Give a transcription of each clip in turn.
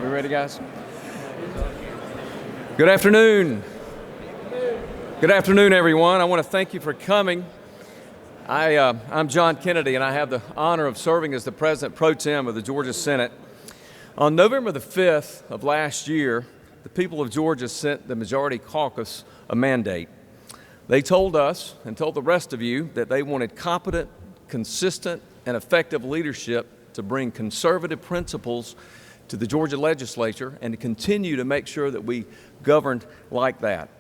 We ready, guys? Good afternoon. Good afternoon, everyone. I want to thank you for coming. I'm John Kennedy, and I have the honor of serving as the President Pro Tem of the Georgia Senate. On November the 5th of last year, the people of Georgia sent the Majority Caucus a mandate. They told us and told the rest of you that they wanted competent, consistent, and effective leadership to bring conservative principles to the Georgia legislature and to continue to make sure that we governed like that.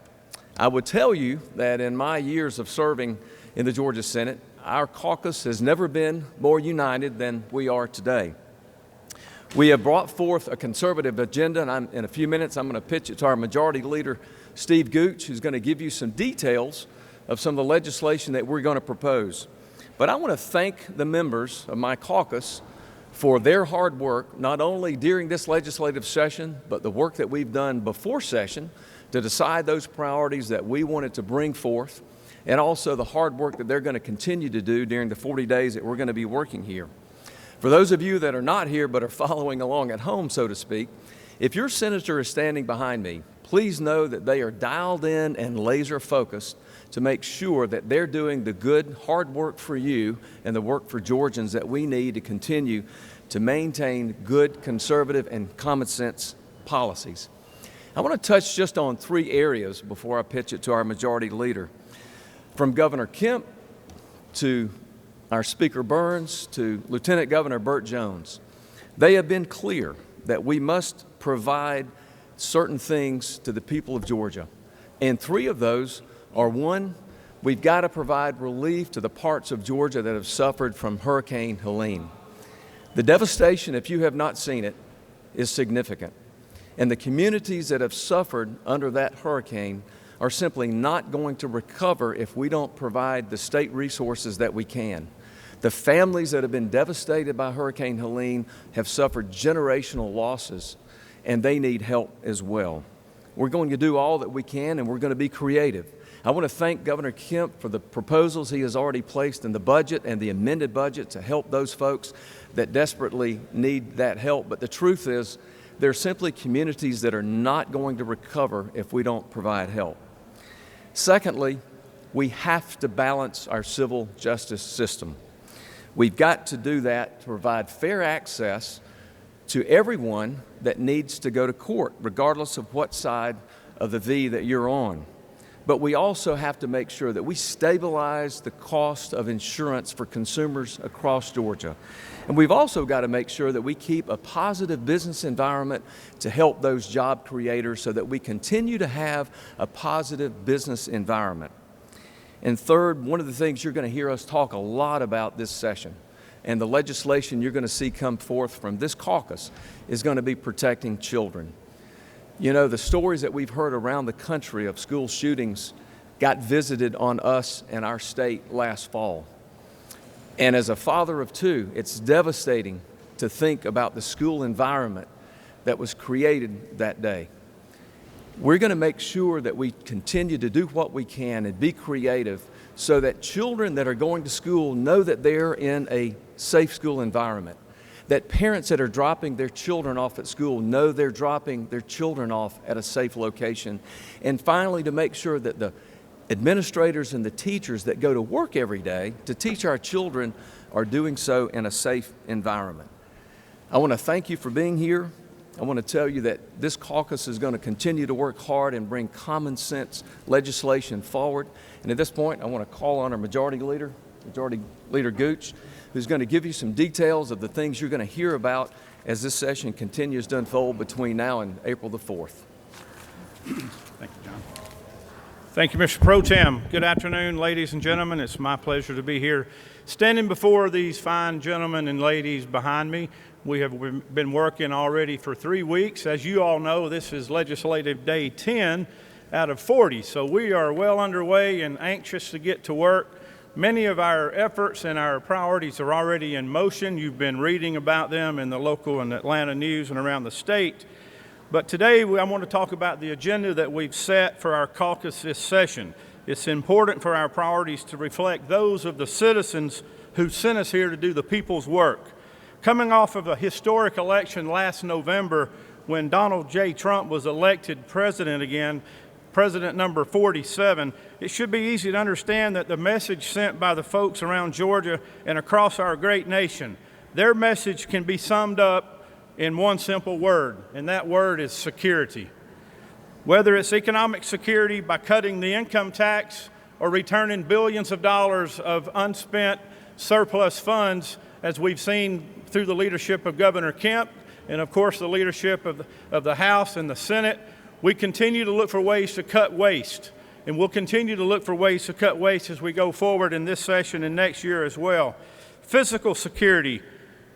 I would tell you that in my years of serving in the Georgia Senate, our caucus has never been more united than we are today. We have brought forth a conservative agenda, and in a few minutes I'm going to pitch it to our Majority Leader, Steve Gooch, who's going to give you some details of some of the legislation that we're going to propose. But I want to thank the members of my caucus for their hard work, not only during this legislative session, but the work that we've done before session to decide those priorities that we wanted to bring forth, and also the hard work that they're going to continue to do during the 40 days that we're going to be working here. For those of you that are not here but are following along at home, so to speak, if your senator is standing behind me, please know that they are dialed in and laser focused to make sure that they're doing the good, hard work for you and the work for Georgians that we need to continue to maintain good, conservative, and common sense policies. I want to touch just on three areas before I pitch it to our Majority Leader. From Governor Kemp to our Speaker Burns to Lieutenant Governor Burt Jones, they have been clear that we must provide certain things to the people of Georgia. And three of those are: one, we've got to provide relief to the parts of Georgia that have suffered from Hurricane Helene. The devastation, if you have not seen it, is significant. And the communities that have suffered under that hurricane are simply not going to recover if we don't provide the state resources that we can. The families that have been devastated by Hurricane Helene have suffered generational losses, and they need help as well. We're going to do all that we can, and we're going to be creative. I want to thank Governor Kemp for the proposals he has already placed in the budget and the amended budget to help those folks that desperately need that help. But the truth is, there are simply communities that are not going to recover if we don't provide help. Secondly, we have to balance our civil justice system. We've got to do that to provide fair access to everyone that needs to go to court, regardless of what side of the V that you're on. But we also have to make sure that we stabilize the cost of insurance for consumers across Georgia. And we've also got to make sure that we keep a positive business environment to help those job creators so that we continue to have a positive business environment. And third, one of the things you're going to hear us talk a lot about this session, and the legislation you're going to see come forth from this caucus, is going to be protecting children. You know, the stories that we've heard around the country of school shootings got visited on us and our state last fall. And as a father of two, it's devastating to think about the school environment that was created that day. We're going to make sure that we continue to do what we can and be creative so that children that are going to school know that they're in a safe school environment, that parents that are dropping their children off at school know they're dropping their children off at a safe location, and finally to make sure that the administrators and the teachers that go to work every day to teach our children are doing so in a safe environment. I want to thank you for being here. I want to tell you that this caucus is going to continue to work hard and bring common sense legislation forward. And at this point, I want to call on our Majority Leader Gooch, who's going to give you some details of the things you're going to hear about as this session continues to unfold between now and April the 4th. Thank you, John. Thank you, Mr. Pro Tem. Good afternoon, ladies and gentlemen. It's my pleasure to be here standing before these fine gentlemen and ladies behind me. We have been working already for 3 weeks. As you all know, this is legislative day 10 out of 40, so we are well underway and anxious to get to work. Many of our efforts and our priorities are already in motion. You've been reading about them in the local and Atlanta news and around the state. But today I want to talk about the agenda that we've set for our caucus this session. It's important for our priorities to reflect those of the citizens who sent us here to do the people's work. Coming off of a historic election last November, when Donald J. Trump was elected president again, president number 47, it should be easy to understand that the message sent by the folks around Georgia and across our great nation, their message can be summed up in one simple word, and that word is security. Whether it's economic security by cutting the income tax or returning billions of dollars of unspent surplus funds, as we've seen through the leadership of Governor Kemp and, of course, the leadership of the House and the Senate, we continue to look for ways to cut waste, and we'll continue to look for ways to cut waste as we go forward in this session and next year as well. Physical security,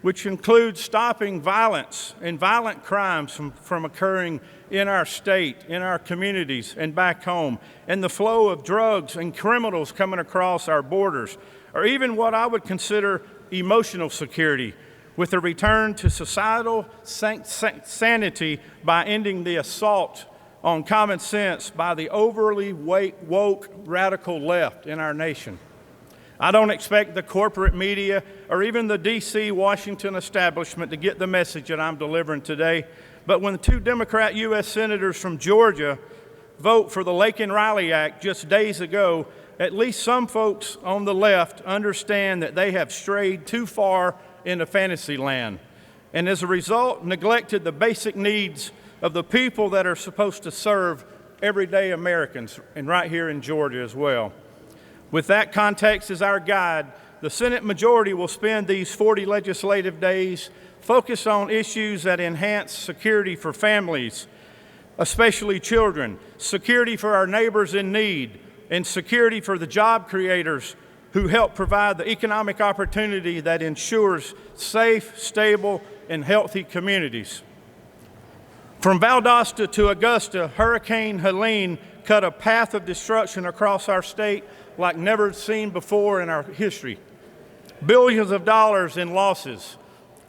which includes stopping violence and violent crimes from occurring in our state, in our communities, and back home, and the flow of drugs and criminals coming across our borders, or even what I would consider emotional security, with a return to societal sanity by ending the assault on common sense by the overly woke radical left in our nation. I don't expect the corporate media or even the D.C. Washington establishment to get the message that I'm delivering today, but when the two Democrat U.S. senators from Georgia vote for the Laken-Riley Act just days ago, at least some folks on the left understand that they have strayed too far into fantasy land, and as a result, neglected the basic needs of the people that are supposed to serve everyday Americans, and right here in Georgia as well. With that context as our guide, the Senate majority will spend these 40 legislative days focused on issues that enhance security for families, especially children, security for our neighbors in need, and security for the job creators who help provide the economic opportunity that ensures safe, stable, and healthy communities. From Valdosta to Augusta, Hurricane Helene cut a path of destruction across our state like never seen before in our history. Billions of dollars in losses,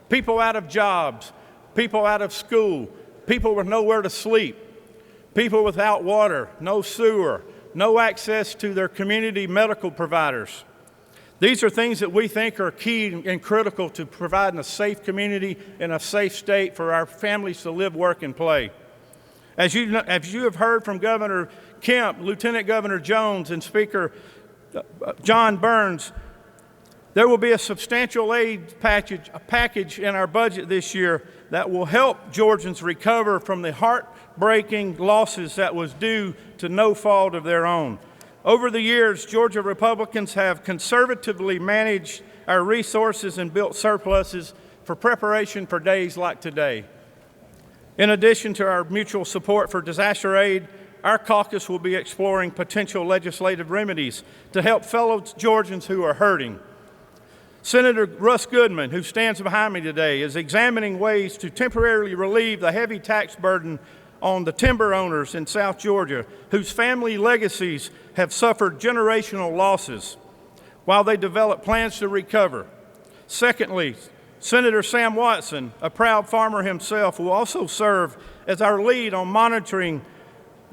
people out of jobs, people out of school, people with nowhere to sleep, people without water, no sewer, no access to their community medical providers. These are things that we think are key and critical to providing a safe community and a safe state for our families to live, work, and play. As you have heard from Governor Kemp, Lieutenant Governor Jones, and Speaker John Burns, there will be a substantial aid package in our budget this year that will help Georgians recover from the heartbreaking losses that was due to no fault of their own. Over the years, Georgia Republicans have conservatively managed our resources and built surpluses for preparation for days like today. In addition to our mutual support for disaster aid, our caucus will be exploring potential legislative remedies to help fellow Georgians who are hurting. Senator Russ Goodman, who stands behind me today, is examining ways to temporarily relieve the heavy tax burden on the timber owners in South Georgia, whose family legacies have suffered generational losses, while they develop plans to recover. Secondly, Senator Sam Watson, a proud farmer himself, will also serve as our lead on monitoring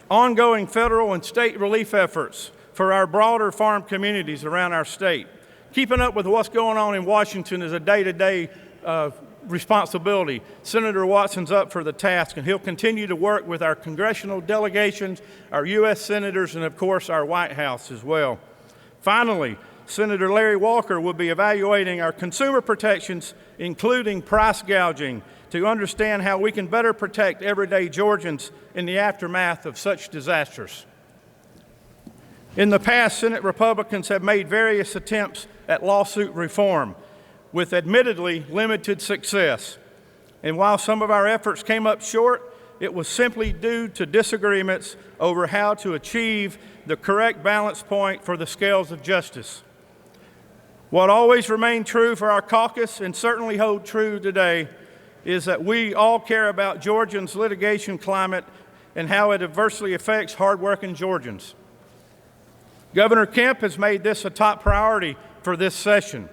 ongoing federal and state relief efforts for our broader farm communities around our state. Keeping up with what's going on in Washington is a day-to-day responsibility. Senator Watson's up for the task, and he'll continue to work with our congressional delegations, our U.S. senators, and of course our White House as well. Finally, Senator Larry Walker will be evaluating our consumer protections, including price gouging, to understand how we can better protect everyday Georgians in the aftermath of such disasters. In the past, Senate Republicans have made various attempts at lawsuit reform, with admittedly limited success. And while some of our efforts came up short, it was simply due to disagreements over how to achieve the correct balance point for the scales of justice. What always remained true for our caucus, and certainly hold true today, is that we all care about Georgians' litigation climate and how it adversely affects hardworking Georgians. Governor Kemp has made this a top priority for this session,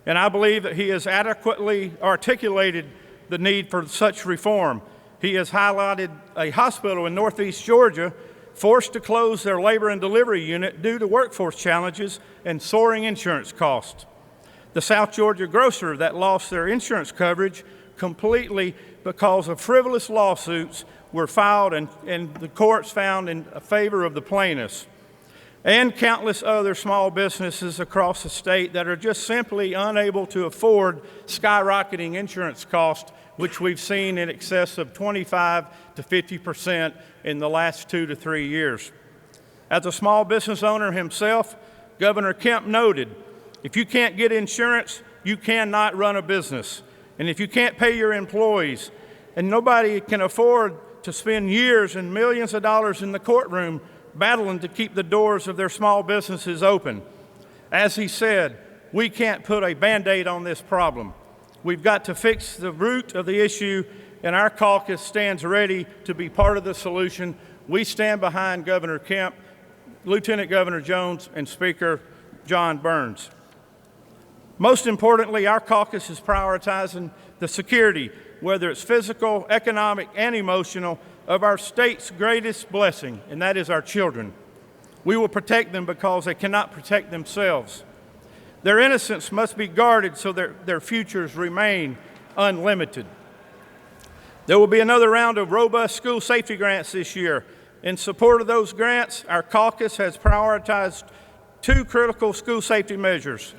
and I believe that he has adequately articulated the need for such reform. He has highlighted a hospital in Northeast Georgia forced to close their labor and delivery unit due to workforce challenges and soaring insurance costs. The South Georgia grocer that lost their insurance coverage completely because of frivolous lawsuits were filed and the courts found in favor of the plaintiffs, and countless other small businesses across the state that are just simply unable to afford skyrocketing insurance costs, which we've seen in excess of 25 to 50% in the last 2 to 3 years. As a small business owner himself, Governor Kemp noted, if you can't get insurance, you cannot run a business. And if you can't pay your employees, and nobody can afford to spend years and millions of dollars in the courtroom battling to keep the doors of their small businesses open. As he said, we can't put a Band-Aid on this problem. We've got to fix the root of the issue, and our caucus stands ready to be part of the solution. We stand behind Governor Kemp, Lieutenant Governor Jones, and Speaker John Burns. Most importantly, our caucus is prioritizing the security, whether it's physical, economic, and emotional, of our state's greatest blessing, and that is our children. We will protect them because they cannot protect themselves. Their innocence must be guarded so their futures remain unlimited. There will be another round of robust school safety grants this year. In support of those grants, our caucus has prioritized 2 critical school safety measures.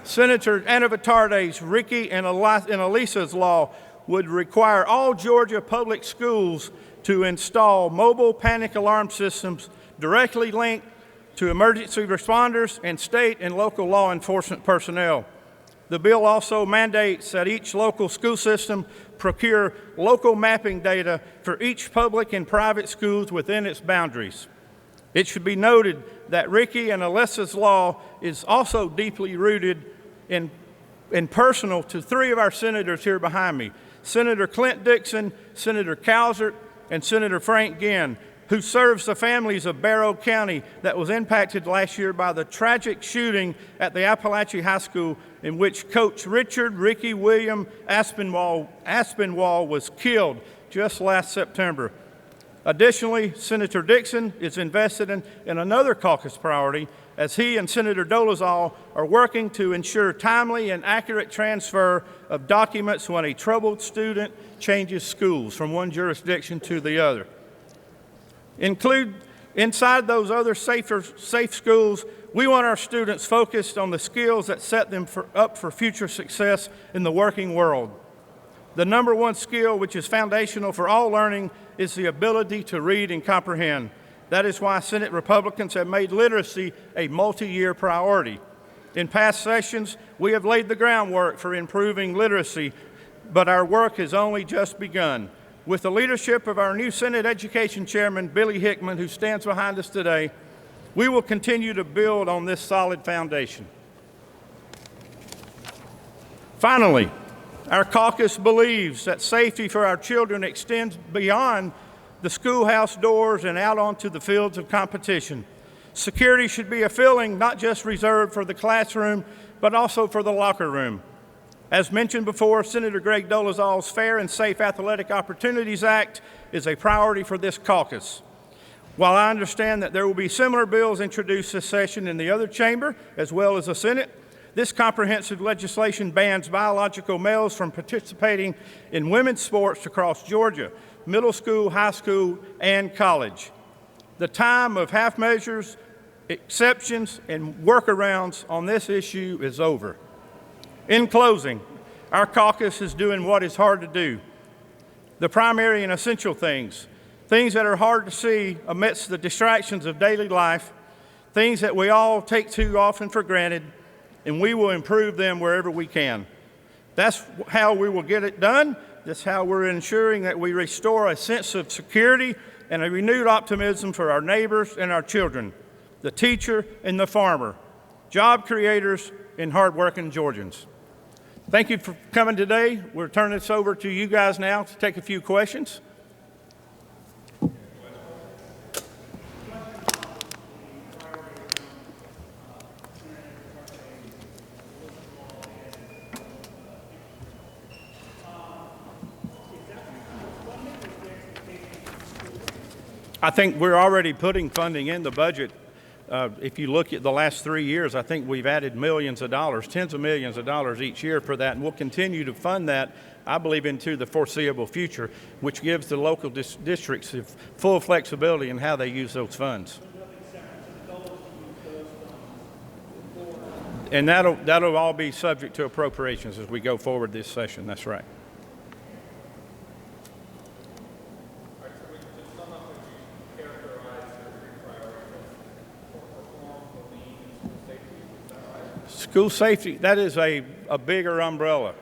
Senator Anna Vitarde's Ricky and Elisa's law would require all Georgia public schools to install mobile panic alarm systems directly linked to emergency responders and state and local law enforcement personnel. The bill also mandates that each local school system procure local mapping data for each public and private schools within its boundaries. It should be noted that Ricky and Alyssa's law is also deeply rooted and personal to 3 of our senators here behind me, Senator Clint Dixon, Senator Calzert, and Senator Frank Ginn, who serves the families of Barrow County that was impacted last year by the tragic shooting at the Appalachian High School in which Coach Richard Ricky William Aspinwall was killed just last September. Additionally, Senator Dixon is invested in another caucus priority as he and Senator Dolezal are working to ensure timely and accurate transfer of documents when a troubled student changes schools from one jurisdiction to the other. Inside those other safe schools, we want our students focused on the skills that set them up for future success in the working world. The number one skill, which is foundational for all learning, is the ability to read and comprehend. That is why Senate Republicans have made literacy a multi-year priority. In past sessions, we have laid the groundwork for improving literacy, but our work has only just begun. With the leadership of our new Senate Education Chairman, Billy Hickman, who stands behind us today, we will continue to build on this solid foundation. Finally, our caucus believes that safety for our children extends beyond the schoolhouse doors and out onto the fields of competition. Security should be a feeling not just reserved for the classroom, but also for the locker room. As mentioned before, Senator Greg Dolezal's Fair and Safe Athletic Opportunities Act is a priority for this caucus. While I understand that there will be similar bills introduced this session in the other chamber, as well as the Senate, this comprehensive legislation bans biological males from participating in women's sports across Georgia, middle school, high school, and college. The time of half measures, exceptions, and workarounds on this issue is over. In closing, our caucus is doing what is hard to do. The primary and essential things that are hard to see amidst the distractions of daily life, things that we all take too often for granted, and we will improve them wherever we can. That's how we will get it done. That's how we're ensuring that we restore a sense of security and a renewed optimism for our neighbors and our children, the teacher and the farmer, job creators and hardworking Georgians. Thank you for coming today. We'll turn this over to you guys now to take a few questions. I think we're already putting funding in the budget If you look at the last 3 years, I think we've added millions of dollars, tens of millions of dollars each year for that, and we'll continue to fund that, I believe, into the foreseeable future, which gives the local districts full flexibility in how they use those funds. And that'll all be subject to appropriations as we go forward this session. That's right. School safety, that is a bigger umbrella.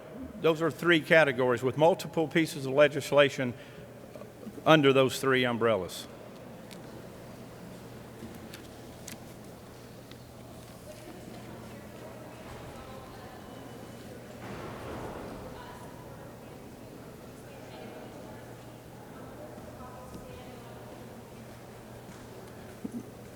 Those are 3 categories with multiple pieces of legislation under those 3 umbrellas.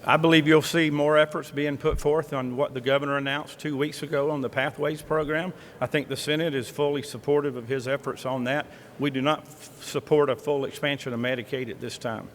I believe you'll see more efforts being put forth on what the governor announced 2 weeks ago on the Pathways program. I think the Senate is fully supportive of his efforts on that. We do not support a full expansion of Medicaid at this time.